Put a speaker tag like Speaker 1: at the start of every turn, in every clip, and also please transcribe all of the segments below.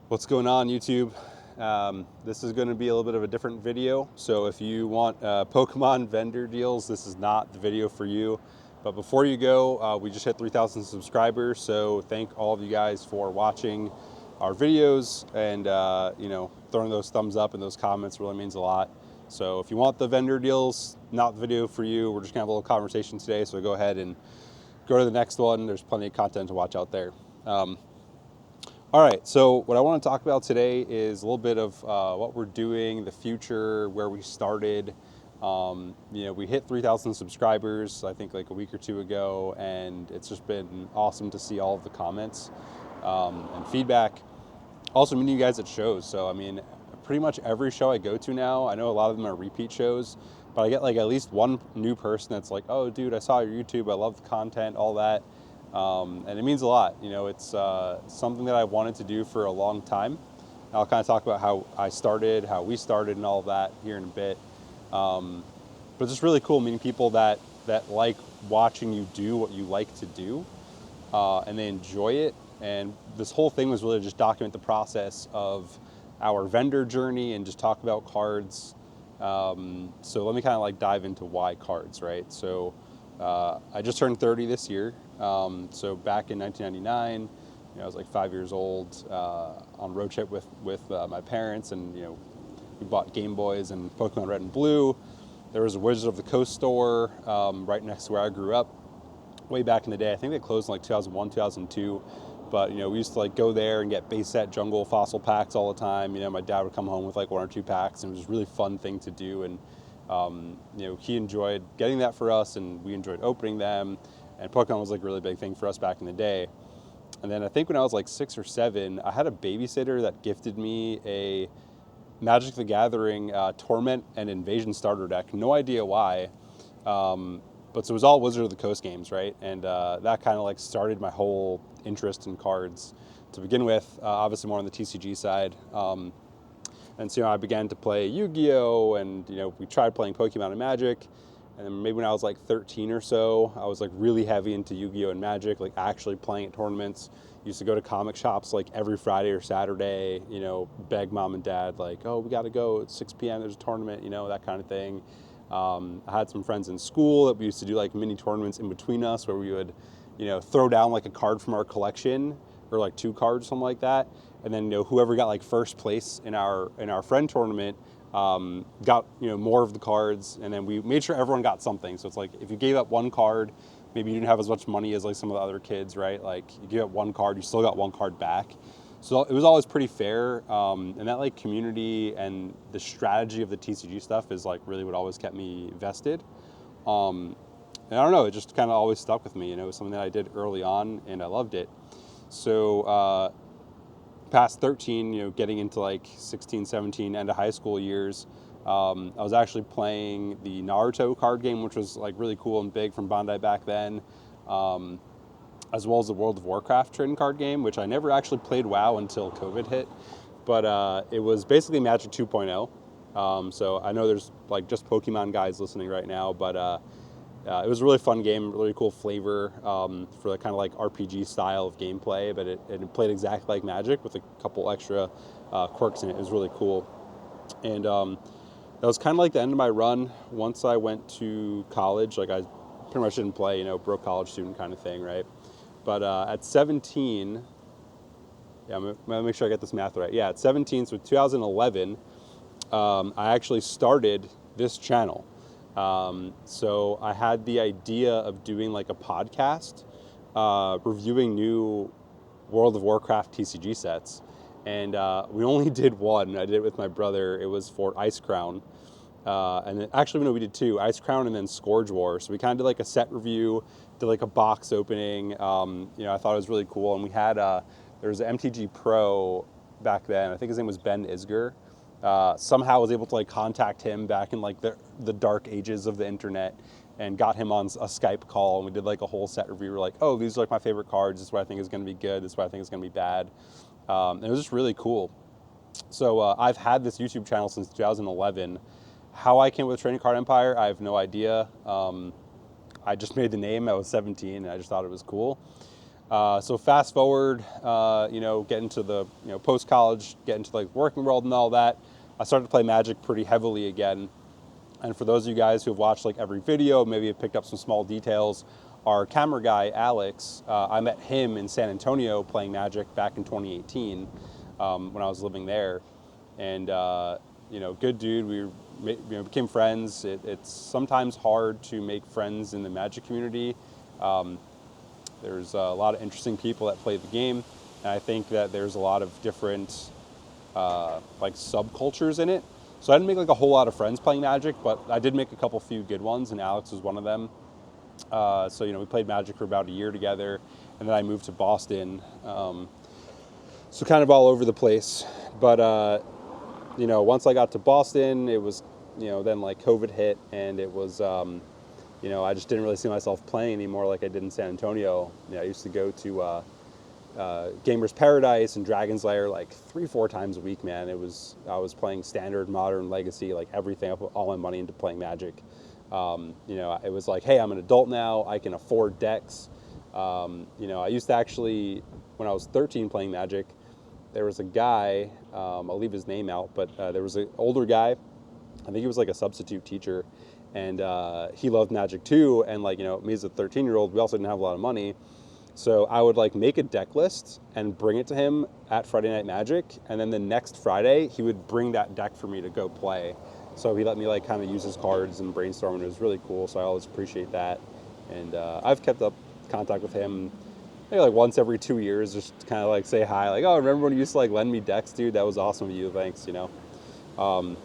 Speaker 1: What's going on, YouTube? This is going to be a little bit of a different video. So if you want Pokemon vendor deals, this is not the video for you. But before you go, we just hit 3,000 subscribers. So thank all of you guys for watching our videos and throwing those thumbs up and those comments really means a lot. So if you want the vendor deals, not the video for you. We're just gonna have a little conversation today. So go ahead and go to the next one. There's plenty of content to watch out there. All right, so what I want to talk about today is a little bit of what we're doing, the future, where we started. We hit 3,000 subscribers, I think like a week or two ago, and it's just been awesome to see all of the comments and feedback. Also meeting you guys at shows. So, I mean, pretty much every show I go to now, I know a lot of them are repeat shows, but I get like at least one new person that's like, oh, dude, I saw your YouTube, I love the content, all that. And it means a lot. It's something that I wanted to do for a long time. I'll kind of talk about how I started, how we started, and all of that here in a bit. But it's just really cool meeting people that like watching you do what you like to do, and they enjoy it. And this whole thing was really just document the process of our vendor journey and just talk about cards. So let me kind of like dive into why cards, right? So I just turned 30 this year. So back in 1999, I was like 5 years old on a road trip with my parents, and we bought Game Boys and Pokemon Red and Blue. There was a Wizard of the Coast store right next to where I grew up. Way back in the day, I think they closed in like 2001, 2002. But we used to like go there and get base set jungle fossil packs all the time. My dad would come home with like 1 or 2 packs, and it was a really fun thing to do. And he enjoyed getting that for us, and we enjoyed opening them. And Pokemon was like a really big thing for us back in the day. And then I think when I was like 6 or 7, I had a babysitter that gifted me a Magic the Gathering Torment and Invasion starter deck. No idea why. But so it was all Wizard of the Coast games, right? And that kind of like started my whole interest in cards to begin with, obviously more on the TCG side. And so I began to play Yu-Gi-Oh! And we tried playing Pokemon and Magic. And then maybe when I was like 13 or so, I was like really heavy into Yu-Gi-Oh! And Magic, like actually playing at tournaments. Used to go to comic shops like every Friday or Saturday, beg mom and dad like, oh, we got to go at 6 p.m. There's a tournament, that kind of thing. I had some friends in school that we used to do like mini tournaments in between us where we would, throw down like a card from our collection or like 2 cards, something like that. And then, whoever got like first place in our friend tournament got more of the cards, and then we made sure everyone got something. So it's like if you gave up 1 card, maybe you didn't have as much money as like some of the other kids, right? Like you gave up 1 card, you still got 1 card back. So it was always pretty fair, and that like community and the strategy of the TCG stuff is like really what always kept me invested. And I don't know, it just kind of always stuck with me. It was something that I did early on, and I loved it. So past 13, getting into like 16, 17, end of high school years, I was actually playing the Naruto card game, which was like really cool and big from Bandai back then, as well as the World of Warcraft trading card game, which I never actually played WoW until COVID hit, but it was basically Magic 2.0. So I know there's like just Pokemon guys listening right now, but it was a really fun game, really cool flavor for the kind of like RPG style of gameplay, but it played exactly like Magic with a couple extra quirks in it. It was really cool. And that was kind of like the end of my run. Once I went to college, like I pretty much didn't play, broke college student kind of thing, right? But at 17, yeah, I'm gonna make sure I get this math right. Yeah, at 17, so 2011, I actually started this channel. So I had the idea of doing like a podcast, reviewing new World of Warcraft TCG sets. And we only did one. I did it with my brother. It was for Ice Crown. And then, actually, no, we did 2, Ice Crown and then Scourge War. So we kind of did like a set review, did like a box opening. I thought it was really cool. And we had, there was an MTG Pro back then. I think his name was Ben Isger. Somehow I was able to like contact him back in like the dark ages of the internet and got him on a Skype call, and we did like a whole set review. We're like, oh, these are like my favorite cards. This is what I think is going to be good. This is what I think is going to be bad. And it was just really cool. So I've had this YouTube channel since 2011. How I came up with Trading Card Empire, I have no idea. I just made the name. I was 17, and I just thought it was cool. So fast forward, get into the post college, get into like working world and all that. I started to play Magic pretty heavily again. And for those of you guys who have watched like every video, maybe have picked up some small details, our camera guy Alex, I met him in San Antonio playing Magic back in 2018 when I was living there, and good dude. Became friends. It's sometimes hard to make friends in the Magic community. There's a lot of interesting people that play the game, and I think that there's a lot of different like subcultures in it. So I didn't make like a whole lot of friends playing Magic, but I did make a couple few good ones, and Alex was one of them. We played Magic for about a year together, and then I moved to Boston. So kind of all over the place. But once I got to Boston, it was then like COVID hit, and it was I just didn't really see myself playing anymore like I did in San Antonio. I used to go to Gamers Paradise and Dragon's Lair like 3-4 times a week, man. I was playing Standard, Modern, Legacy, like everything. I put all my money into playing Magic. It was like, hey, I'm an adult now. I can afford decks. I used to actually, when I was 13 playing Magic, there was a guy, I'll leave his name out, but there was an older guy. I think he was like a substitute teacher, and he loved Magic too. And me as a 13-year-old, we also didn't have a lot of money. So I would like make a deck list and bring it to him at Friday Night Magic, and then the next Friday he would bring that deck for me to go play. So he let me like kind of use his cards and brainstorm, and it was really cool. So I always appreciate that, and I've kept up contact with him maybe like once every 2 years, just to kind of like say hi, like, oh, remember when you used to like lend me decks, dude? That was awesome of you, thanks. And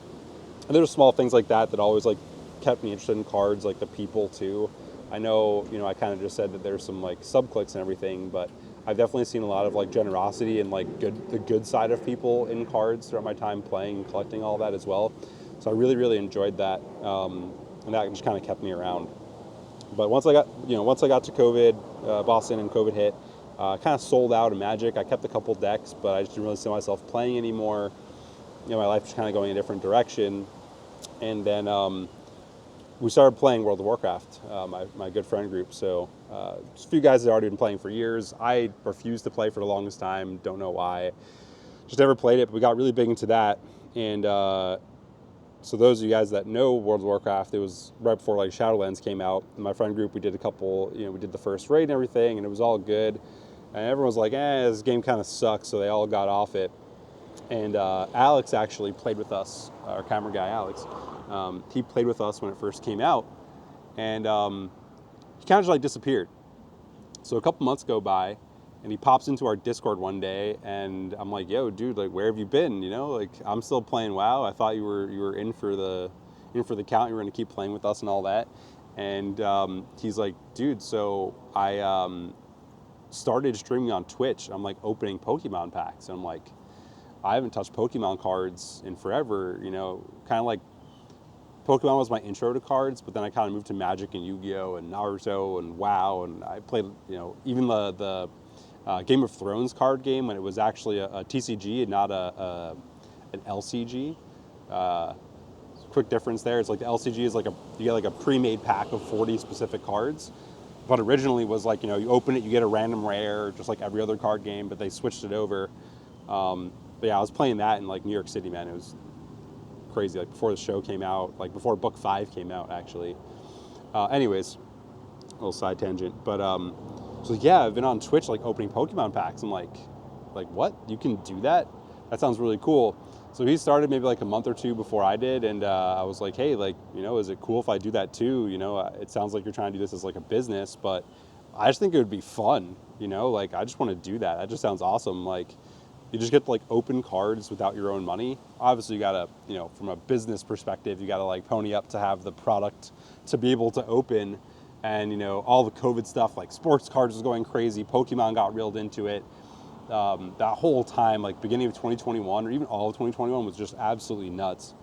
Speaker 1: there's small things like that that always like kept me interested in cards, like the people too. I know, I kind of just said that there's some like sub clicks and everything, but I've definitely seen a lot of like generosity and like the good side of people in cards throughout my time playing and collecting all that as well. So I really, really enjoyed that, and that just kind of kept me around. But once I got to COVID, Boston, and COVID hit, kind of sold out of Magic. I kept a couple decks, but I just didn't really see myself playing anymore. My life was kind of going a different direction, and then we started playing World of Warcraft, my good friend group. So just a few guys that had already been playing for years. I refused to play for the longest time. Don't know why. Just never played it, but we got really big into that. And so those of you guys that know World of Warcraft, it was right before like Shadowlands came out. In my friend group, we did a couple, we did the first raid and everything, and it was all good. And everyone was like, this game kind of sucks, so they all got off it. And Alex actually played with us, our camera guy, Alex. He played with us when it first came out, and he kind of just like disappeared. So a couple months go by, and he pops into our Discord one day, and I'm like, "Yo, dude, like, where have you been? Like, I'm still playing WoW. I thought you were in for the count. You were going to keep playing with us and all that." And he's like, "Dude, so I started streaming on Twitch. I'm like opening Pokemon packs, and I'm like, I haven't touched Pokemon cards in forever. Kind of like." Pokemon was my intro to cards, but then I kind of moved to Magic and Yu-Gi-Oh! And Naruto and WoW, and I played, even the Game of Thrones card game when it was actually a TCG and not an LCG. Quick difference there. It's like the LCG is like you get like a pre-made pack of 40 specific cards, but originally was like, you open it, you get a random rare, just like every other card game, but they switched it over. But yeah, I was playing that in like New York City, man. It was crazy, like before the show came out, like before book 5 came out, actually. Anyways, a little side tangent, but so yeah, I've been on Twitch like opening Pokemon packs. I'm like what? You can do that? That sounds really cool. So he started maybe like a month or two before I did, and I was like, hey, like, is it cool if I do that too? It sounds like you're trying to do this as like a business, but I just think it would be fun. Like, I just want to do that. That just sounds awesome. Like, you just get to like open cards without your own money. Obviously, you gotta, from a business perspective, you gotta like pony up to have the product to be able to open. And all the COVID stuff, like sports cards was going crazy. Pokemon got reeled into it. That whole time, like beginning of 2021 or even all of 2021, was just absolutely nuts.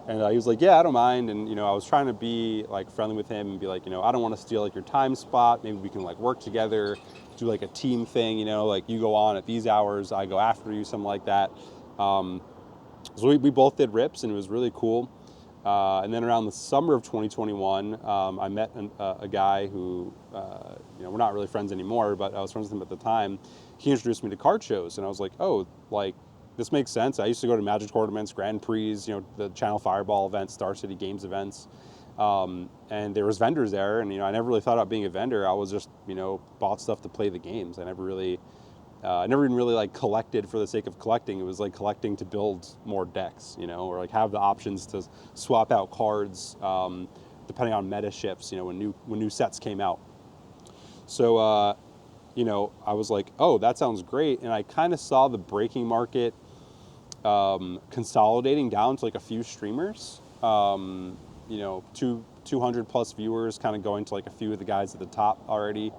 Speaker 1: And he was like, yeah, I don't mind. And I was trying to be like friendly with him and be like, I don't want to steal like your time spot. Maybe we can like work together, do like a team thing, like you go on at these hours, I go after you, something like that. So we both did rips, and it was really cool. And then around the summer of 2021, I met a guy who we're not really friends anymore, but I was friends with him at the time. He introduced me to card shows, and I was like, oh, like, this makes sense. I used to go to Magic tournaments, Grand Prix, the Channel Fireball events, Star City Games events. And there was vendors there, and I never really thought about being a vendor. I was just bought stuff to play the games. I never even really like collected for the sake of collecting. It was like collecting to build more decks, or like have the options to swap out cards depending on meta shifts, when new sets came out. So I was like, oh, that sounds great, and I kind of saw the breaking market consolidating down to like a few streamers. 200 plus viewers, kind of going to like a few of the guys at the top already.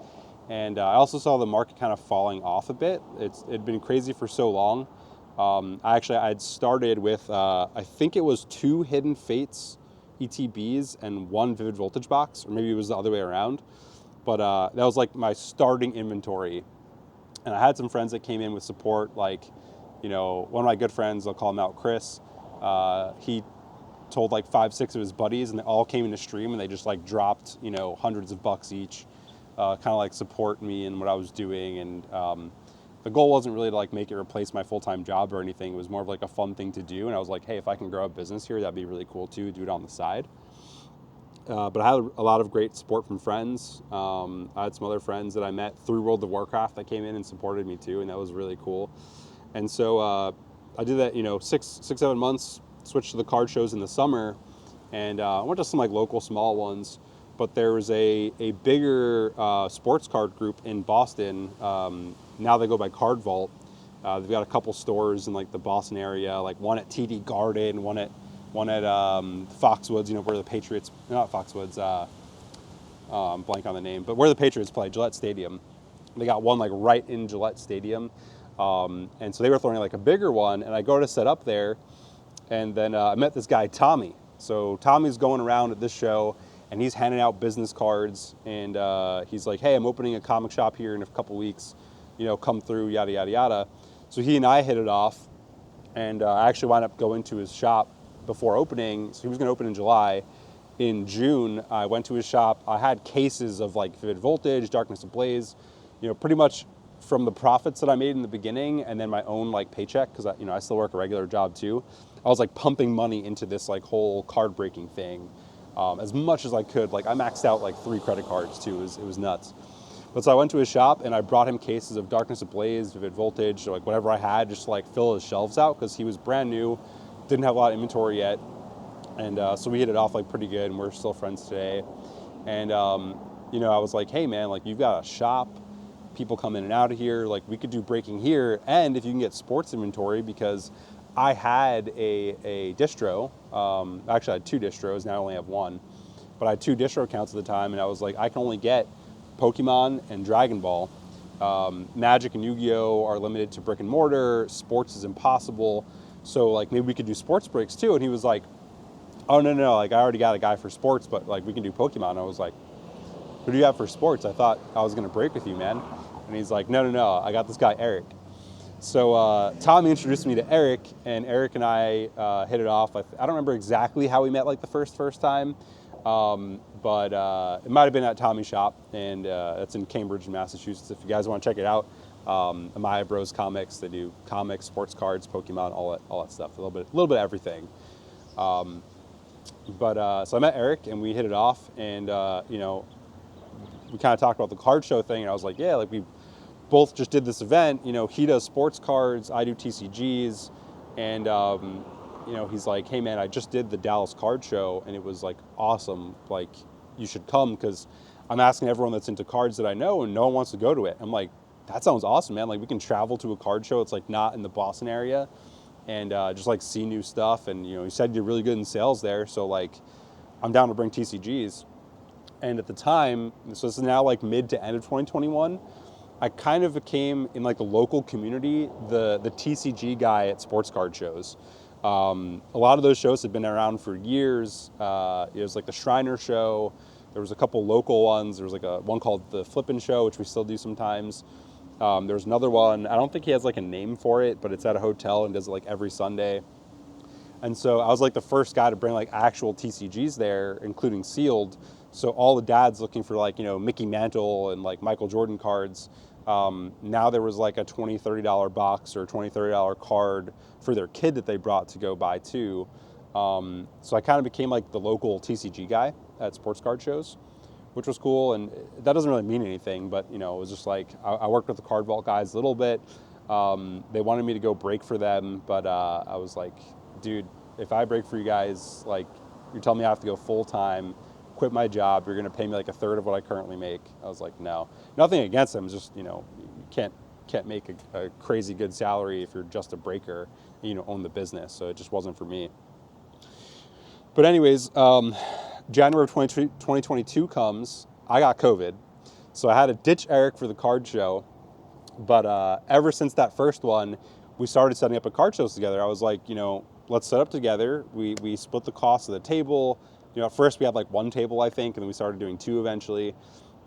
Speaker 1: And I also saw the market kind of falling off a bit. It'd been crazy for so long. I'd started with, I think it was 2 Hidden Fates ETBs and 1 Vivid Voltage box, or maybe it was the other way around. But that was like my starting inventory. And I had some friends that came in with support, like, one of my good friends, I'll call him out, Chris. He told like 5-6 of his buddies, and they all came into stream, and they just like dropped hundreds of bucks each, kind of like support me in what I was doing. And the goal wasn't really to like make it replace my full-time job or anything. It was more of like a fun thing to do, and I was like, hey, if I can grow a business here, that'd be really cool too, do it on the side. But I had a lot of great support from friends. I had some other friends that I met through World of Warcraft that came in and supported me too, and that was really cool. And so I did that 6-7 months, switched to the card shows in the summer, and I went to some like local small ones. But there was a bigger sports card group in Boston. Now they go by Card Vault. They've got a couple stores in like the Boston area, like one at TD Garden, one at Foxwoods, where the Patriots, not Foxwoods, I'm blank on the name, but where the Patriots play, Gillette Stadium. They got one like right in Gillette Stadium. And so they were throwing like a bigger one, and I go to set up there, and then I met this guy, Tommy. So Tommy's going around at this show, and he's handing out business cards, and he's like, hey, I'm opening a comic shop here in a couple weeks, come through, yada, yada, yada. So he and I hit it off, and I actually wound up going to his shop before opening. So he was going to open in July. In June, I went to his shop. I had cases of like Vivid Voltage, Darkness Ablaze, pretty much from the profits that I made in the beginning, and then my own like paycheck, because I still work a regular job too. I was like pumping money into this like whole card breaking thing as much as I could. Like I maxed out like 3 credit cards too. It was nuts. But so I went to his shop, and I brought him cases of Darkness Ablaze, Vivid Voltage, like whatever I had, just to like fill his shelves out, because he was brand new, didn't have a lot of inventory yet. And so we hit it off like pretty good, and we're still friends today. And I was like, hey man, like you've got a shop, people come in and out of here, like we could do breaking here, and if you can get sports inventory, because I had a distro, actually I had 2 distros, now I only have 1, but I had 2 distro accounts at the time, and I was like, I can only get Pokemon and Dragon Ball. Magic and Yu-Gi-Oh are limited to brick and mortar, sports is impossible, so like maybe we could do sports breaks too. And he was like, oh no, like I already got a guy for sports, but like we can do Pokemon. And I was like, who do you have for sports? I thought I was gonna break with you, man. And he's like, no, I got this guy Eric. So Tommy introduced me to Eric, and Eric and I hit it off. I don't remember exactly how we met like the first time, but it might have been at Tommy's shop, and that's in Cambridge, Massachusetts. If you guys want to check it out, Amaya Bros Comics. They do comics, sports cards, Pokemon, all that stuff. A little bit of everything. So I met Eric, and we hit it off, and we kind of talked about the card show thing, and I was like, yeah, like we both just did this event. He does sports cards, I do TCGs, and he's like, hey man, I just did the Dallas card show, and it was like awesome. Like you should come, because I'm asking everyone that's into cards that I know, and no one wants to go to it. I'm like, that sounds awesome, man. Like we can travel to a card show. It's like not in the Boston area, and just like see new stuff. And he said you're really good in sales there, so like I'm down to bring TCGs. And at the time, so this is now like mid to end of 2021, I kind of became, in like the local community, the TCG guy at sports card shows. A lot of those shows had been around for years. It was like the Shriner show. There was a couple local ones. There was like one called the Flippin' Show, which we still do sometimes. There's another one. I don't think he has like a name for it, but it's at a hotel and does it like every Sunday. And so I was like the first guy to bring like actual TCGs there, including sealed. So all the dads looking for like, you know, Mickey Mantle and like Michael Jordan cards. Now there was like a $20, $30 box or $20, $30 card for their kid that they brought to go buy too. So I kind of became like the local TCG guy at sports card shows, which was cool. And that doesn't really mean anything, but you know, it was just like, I worked with the card vault guys a little bit. They wanted me to go break for them, but I was like, dude, if I break for you guys, like, you're telling me I have to go full time, quit my job, you're going to pay me like a third of what I currently make. I was like, no, nothing against them. Just, you know, you can't make a crazy good salary if you're just a breaker, you know, own the business. So it just wasn't for me. But anyways, January of 2022 comes, I got COVID. So I had to ditch Eric for the card show. But ever since that first one, we started setting up a card shows together. I was like, you know, let's set up together. We split the cost of the table. You know, at first we had like one table, I think, and then we started doing two eventually.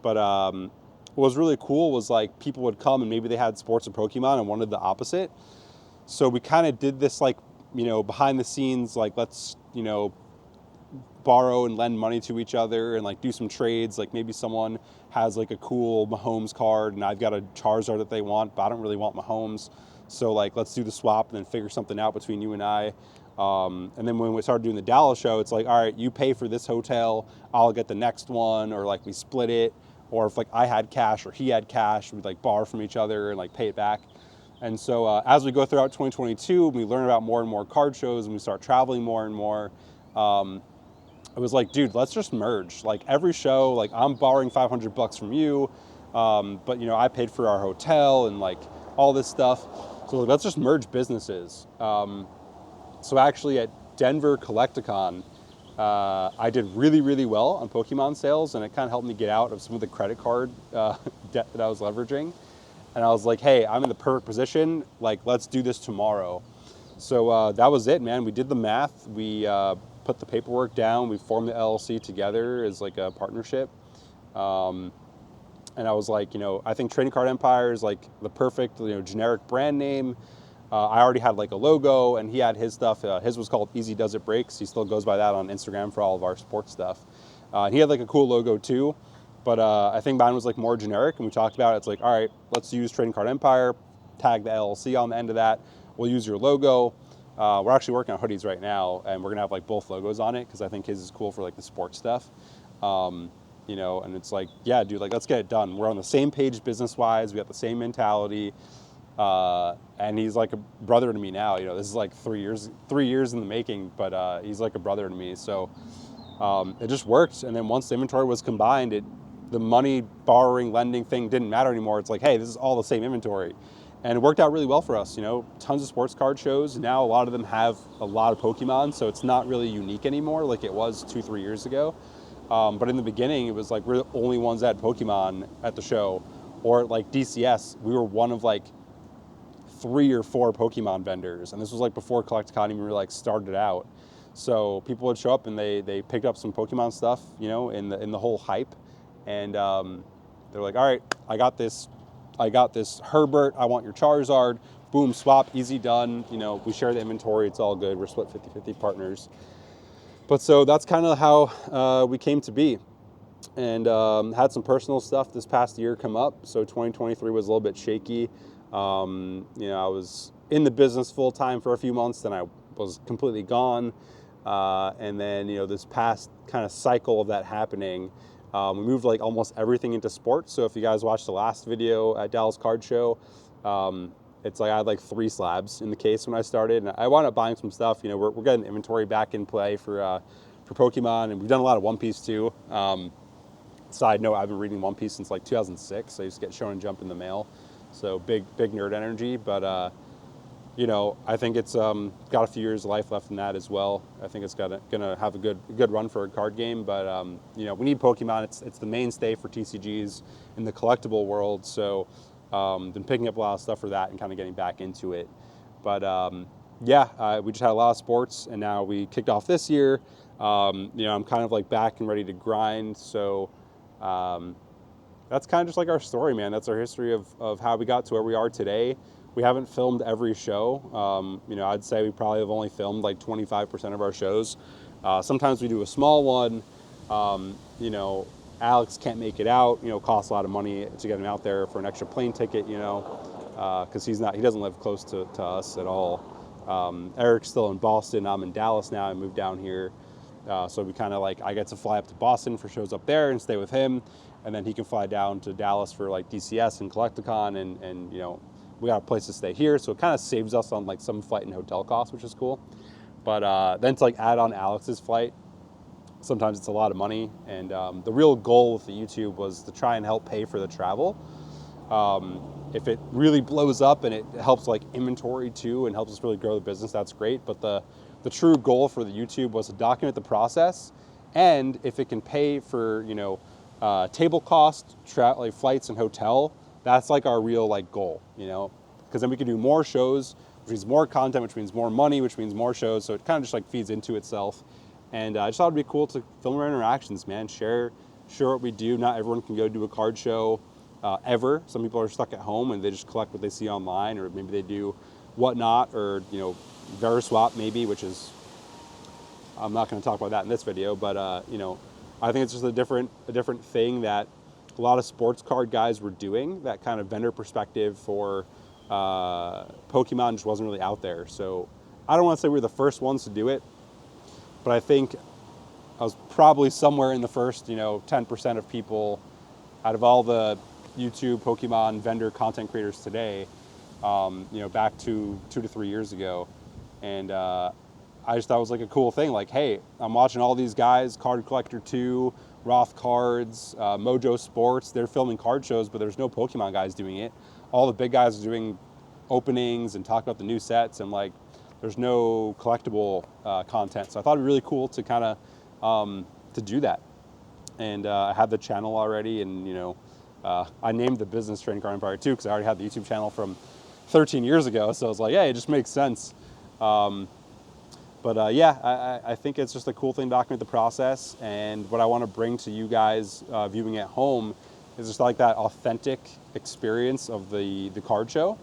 Speaker 1: But what was really cool was like people would come and maybe they had sports or Pokemon and wanted the opposite. So we kind of did this like, you know, behind the scenes, like let's, you know, borrow and lend money to each other and like do some trades. Like maybe someone has like a cool Mahomes card and I've got a Charizard that they want, but I don't really want Mahomes. So like, let's do the swap and then figure something out between you and I. And then when we started doing the Dallas show, it's like, all right, you pay for this hotel, I'll get the next one, or like we split it. Or if like I had cash or he had cash, we'd like borrow from each other and like pay it back. And so as we go throughout 2022, we learn about more and more card shows and we start traveling more and more. It was like, dude, let's just merge. Like every show, like I'm borrowing $500 from you, but you know, I paid for our hotel and like all this stuff. So let's just merge businesses. So actually at Denver Collecticon, I did really, really well on Pokemon sales, and it kind of helped me get out of some of the credit card debt that I was leveraging. And I was like, hey, I'm in the perfect position. Like, let's do this tomorrow. So that was it, man. We did the math. We put the paperwork down. We formed the LLC together as like a partnership. And I was like, you know, I think Trading Card Empire is like the perfect, you know, generic brand name. I already had like a logo, and he had his stuff. His was called Easy Does It Breaks. He still goes by that on Instagram for all of our sports stuff. He had like a cool logo too, but I think mine was like more generic. And we talked about it. It's like, all right, let's use Trading Card Empire, tag the LLC on the end of that. We'll use your logo. We're actually working on hoodies right now, and we're gonna have like both logos on it because I think his is cool for like the sports stuff. You know, and it's like, yeah, dude, like let's get it done. We're on the same page business-wise. We got the same mentality. And he's like a brother to me now. You know, this is like 3 years in the making, but he's like a brother to me. So it just worked. And then once the inventory was combined, the money borrowing, lending thing didn't matter anymore. It's like, hey, this is all the same inventory. And it worked out really well for us. You know, tons of sports card shows. Now a lot of them have a lot of Pokemon, so it's not really unique anymore like it was 2-3 years ago. But in the beginning, it was like we're the only ones that had Pokemon at the show. Or like DCS, we were one of like 3 or 4 Pokemon vendors, and this was like before Collecticon even really like started out. So people would show up and they picked up some Pokemon stuff, you know, in the whole hype, and they're like, all right, I got this Herbert, I want your Charizard, boom, swap, easy done. You know, we share the inventory, it's all good. We're split 50-50 partners. But so that's kind of how we came to be. And had some personal stuff this past year come up. So 2023 was a little bit shaky. You know, I was in the business full time for a few months, then I was completely gone. And then, you know, this past kind of cycle of that happening, we moved like almost everything into sports. So if you guys watched the last video at Dallas Card Show, it's like I had like 3 slabs in the case when I started, and I wound up buying some stuff. You know, we're getting inventory back in play for Pokemon, and we've done a lot of One Piece too. Side note, I've been reading One Piece since like 2006. I used to get Shonen Jump in the mail, so big nerd energy. But you know, I think it's got a few years of life left in that as well. I think it's gonna have a good run for a card game. But you know, we need Pokemon. It's the mainstay for TCGs in the collectible world. So been picking up a lot of stuff for that and kind of getting back into it. But yeah, we just had a lot of sports, and now we kicked off this year. You know, I'm kind of like back and ready to grind. So that's kind of just like our story, man. That's our history of how we got to where we are today. We haven't filmed every show. You know, I'd say we probably have only filmed like 25% of our shows. Sometimes we do a small one. You know, Alex can't make it out. You know, it costs a lot of money to get him out there for an extra plane ticket. You know, because he doesn't live close to us at all. Eric's still in Boston. I'm in Dallas now. I moved down here. So we kind of like, I get to fly up to Boston for shows up there and stay with him. And then he can fly down to Dallas for like DCS and Collecticon. And you know, we got a place to stay here. So it kind of saves us on like some flight and hotel costs, which is cool. But then to like add on Alex's flight, sometimes it's a lot of money. And the real goal with the YouTube was to try and help pay for the travel. If it really blows up and it helps like inventory too and helps us really grow the business, that's great. But the true goal for the YouTube was to document the process, and if it can pay for, you know, table cost, like flights and hotel, that's like our real like goal, you know, because then we can do more shows, which means more content, which means more money, which means more shows. So it kind of just like feeds into itself. And I just thought it'd be cool to film our interactions, man. Share what we do. Not everyone can go do a card show ever. Some people are stuck at home and they just collect what they see online, or maybe they do Whatnot, or you know, Veriswap maybe, which is, I'm not going to talk about that in this video, but you know, I think it's just a different thing that a lot of sports card guys were doing. That kind of vendor perspective for Pokemon just wasn't really out there. So I don't want to say we're the first ones to do it, but I think I was probably somewhere in the first, you know, 10% of people out of all the YouTube Pokemon vendor content creators today, you know, back to 2 to 3 years ago. And I just thought it was like a cool thing. Like, hey, I'm watching all these guys, Card Collector 2, Roth Cards, Mojo Sports. They're filming card shows, but there's no Pokemon guys doing it. All the big guys are doing openings and talk about the new sets, and like, there's no collectible content. So I thought it'd be really cool to kind of to do that. And I had the channel already, and you know, I named the business Trading Card Empire too, because I already had the YouTube channel from 13 years ago. So I was like, yeah, it just makes sense. Yeah, I think it's just a cool thing to document the process. And what I want to bring to you guys viewing at home is just like that authentic experience of the card show.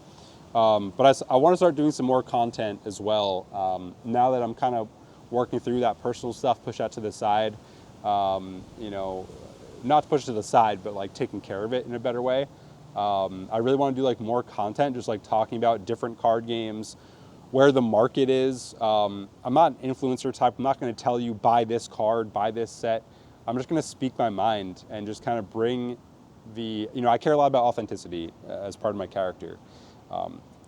Speaker 1: But I want to start doing some more content as well. Now that I'm kind of working through that personal stuff, push that to the side. You know, not to push it to the side, but like taking care of it in a better way. I really want to do like more content, just like talking about different card games, where the market is. I'm not an influencer type. I'm not going to tell you buy this card, buy this set. I'm just going to speak my mind and just kind of bring the, you know, I care a lot about authenticity as part of my character.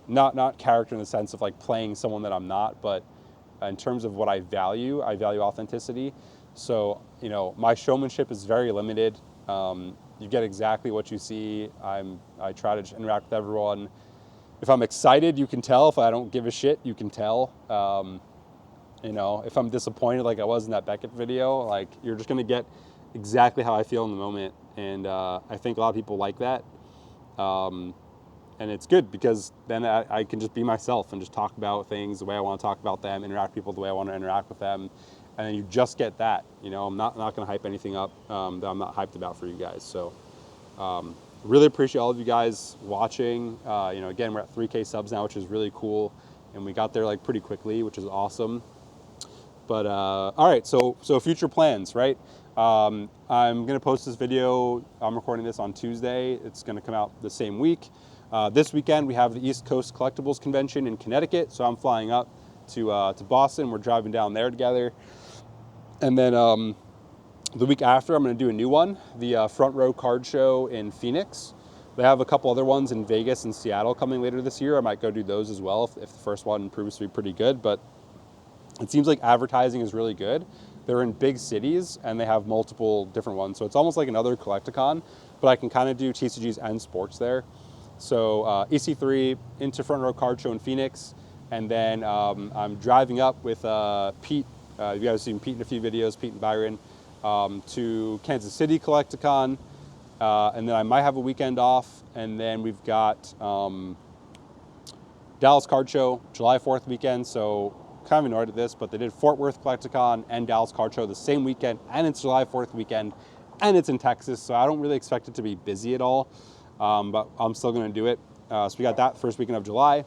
Speaker 1: Not character in the sense of like playing someone that I'm not, but in terms of what I value authenticity. So, you know, my showmanship is very limited. You get exactly what you see. I try to just interact with everyone. If I'm excited, you can tell. If I don't give a shit, you can tell. You know, if I'm disappointed like I was in that Beckett video, like, you're just gonna get exactly how I feel in the moment. And I think a lot of people like that. And it's good because then I can just be myself and just talk about things the way I want to talk about them, interact with people the way I want to interact with them. And then you just get that. You know, I'm not going to hype anything up that I'm not hyped about for you guys. So really appreciate all of you guys watching. You know, again, we're at 3K subs now, which is really cool. And we got there like pretty quickly, which is awesome. But all right, so future plans, right? I'm going to post this video. I'm recording this on Tuesday. It's going to come out the same week. This weekend, we have the East Coast Collectibles Convention in Connecticut. So I'm flying up to Boston. We're driving down there together. And then the week after, I'm going to do a new one, the Front Row Card Show in Phoenix. They have a couple other ones in Vegas and Seattle coming later this year. I might go do those as well if the first one proves to be pretty good. But it seems like advertising is really good. They're in big cities and they have multiple different ones. So it's almost like another Collecticon, but I can kind of do TCGs and sports there. So EC3 into Front Row Card Show in Phoenix. And then I'm driving up with Pete. You guys have seen Pete in a few videos, Pete and Byron, to Kansas City Collecticon. And then I might have a weekend off. And then we've got Dallas Card Show, July 4th weekend. So kind of annoyed at this, but they did Fort Worth Collecticon and Dallas Card Show the same weekend. And it's July 4th weekend. And it's in Texas. So I don't really expect it to be busy at all. But I'm still going to do it. So we got that first weekend of July.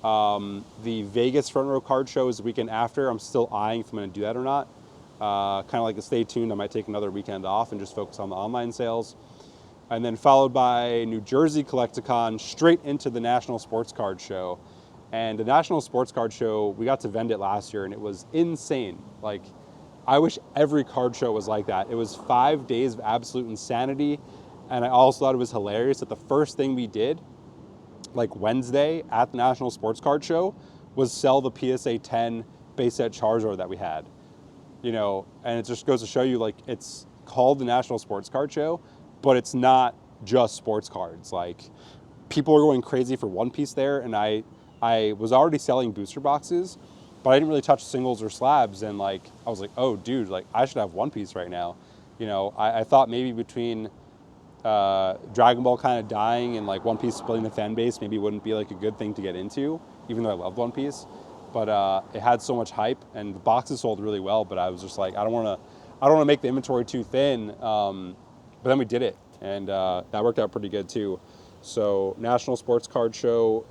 Speaker 1: The Vegas Front Row Card Show is the weekend after. I'm still eyeing if I'm going to do that or not. kind of like a stay tuned. I might take another weekend off and just focus on the online sales. And then followed by New Jersey Collecticon, straight into the National Sports Card Show. And the National Sports Card Show, we got to vend it last year, and it was insane. Like, I wish every card show was like that. It was 5 days of absolute insanity, and I also thought it was hilarious that the first thing we did, like Wednesday at the National Sports Card Show, was sell the PSA 10 base set Charizard that we had. You know, and it just goes to show you, like, it's called the National Sports Card Show, but it's not just sports cards. Like, people are going crazy for One Piece there, and I was already selling booster boxes, but I didn't really touch singles or slabs, and like, I was like, oh dude, like, I should have One Piece right now. You know, I thought maybe between Dragon Ball kind of dying and like One Piece splitting the fan base, maybe wouldn't be like a good thing to get into, even though I loved One Piece. But it had so much hype, and the boxes sold really well, but I was just like, I don't want to make the inventory too thin. But then we did it, and that worked out pretty good too. So National Sports Card Show,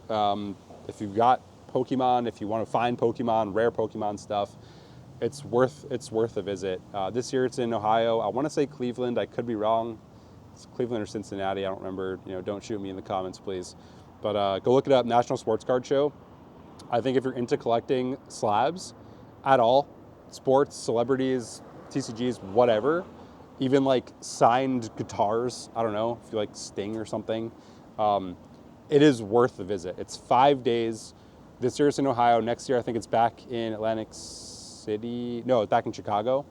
Speaker 1: if you've got Pokemon, if you want to find Pokemon, rare Pokemon stuff, it's worth a visit. This year it's in Ohio. I want to say Cleveland. I could be wrong. It's Cleveland or Cincinnati. I don't remember. You know, don't shoot me in the comments, please. But go look it up. National Sports Card Show. I think if you're into collecting slabs at all, sports, celebrities, TCGs, whatever, even like signed guitars, I don't know, if you like Sting or something, it is worth the visit. It's 5 days. This year it's in Ohio. Next year I think it's back in Atlantic City. No, it's back in Chicago.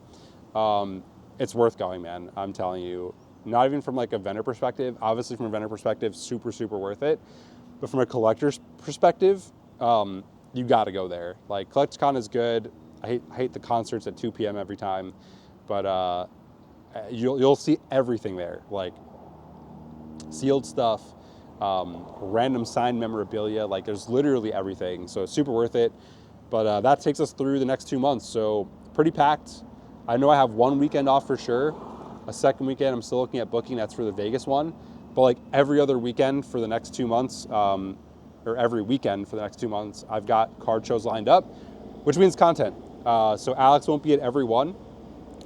Speaker 1: It's worth going, man. I'm telling you. Not even from like a vendor perspective. Obviously from a vendor perspective, super, super worth it. But from a collector's perspective, you got to go there. Like, Collecticon is good. I hate the concerts at 2 p.m. every time, but you'll see everything there, like sealed stuff, random signed memorabilia. Like, there's literally everything. So it's super worth it. But that takes us through the next 2 months. So pretty packed. I know I have one weekend off for sure. A second weekend I'm still looking at booking. That's for the Vegas one. But like every other weekend for the next 2 months, or every weekend for the next 2 months, I've got card shows lined up, which means content. So Alex won't be at every one.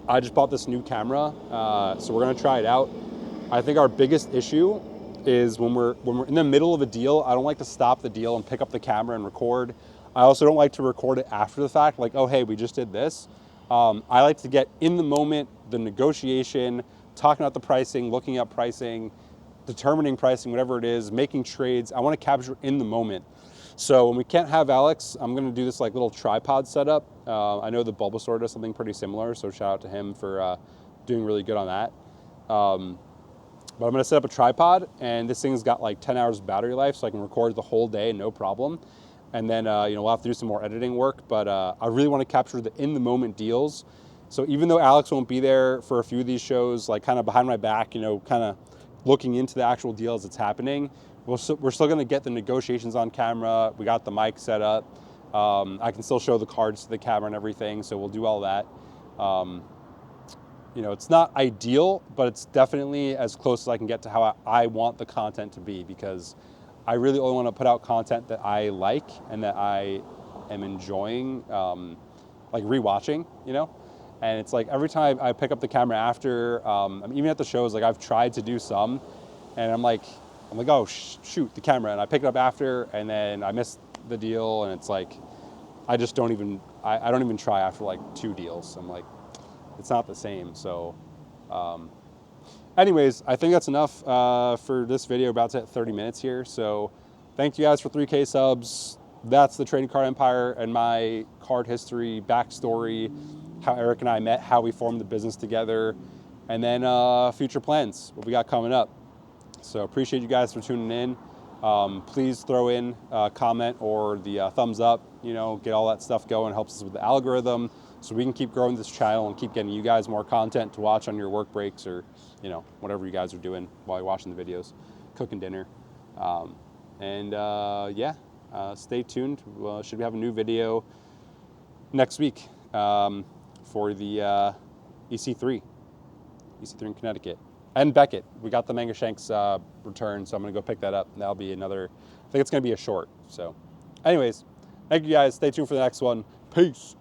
Speaker 1: I just bought this new camera, so we're gonna try it out. I think our biggest issue is when we're in the middle of a deal, I don't like to stop the deal and pick up the camera and record. I also don't like to record it after the fact, like, oh, hey, we just did this. I like to get in the moment, the negotiation, talking about the pricing, looking up pricing, determining pricing, whatever it is, making trades. I want to capture in the moment. So when we can't have Alex, I'm going to do this like little tripod setup. I know the Bulbasaur does something pretty similar, so shout out to him for doing really good on that. But I'm going to set up a tripod, and this thing's got like 10 hours of battery life, so I can record the whole day, no problem. And then we'll have to do some more editing work, but I really want to capture the in-the-moment deals. So even though Alex won't be there for a few of these shows, like kind of behind my back, kind of looking into the actual deal as it's happening, we're still going to get the negotiations on camera. We got the mic set up. I can still show the cards to the camera and everything, so we'll do all that. It's not ideal, but it's definitely as close as I can get to how I want the content to be, because I really only want to put out content that I like and that I am enjoying, like rewatching, And it's like every time I pick up the camera after, even at the shows, like I've tried to do some, and I'm like, oh shoot, the camera, and I pick it up after, and then I miss the deal, and it's like, I just don't even, I don't even try after like 2 deals. I'm like, it's not the same. So, anyways, I think that's enough for this video. About to hit 30 minutes here. So, thank you guys for 3K subs. That's the trading card empire and my card history, backstory, how Eric and I met, how we formed the business together, and then future plans, what we got coming up. So appreciate you guys for tuning in. Please throw in a comment or the thumbs up, get all that stuff going. Helps us with the algorithm so we can keep growing this channel and keep getting you guys more content to watch on your work breaks or, whatever you guys are doing while you're watching the videos, cooking dinner. Stay tuned. Should we have a new video next week for the EC3 in Connecticut. And Beckett. We got the Manga Shanks return, so I'm going to go pick that up. That'll be another, I think it's going to be a short. So anyways, thank you guys. Stay tuned for the next one. Peace.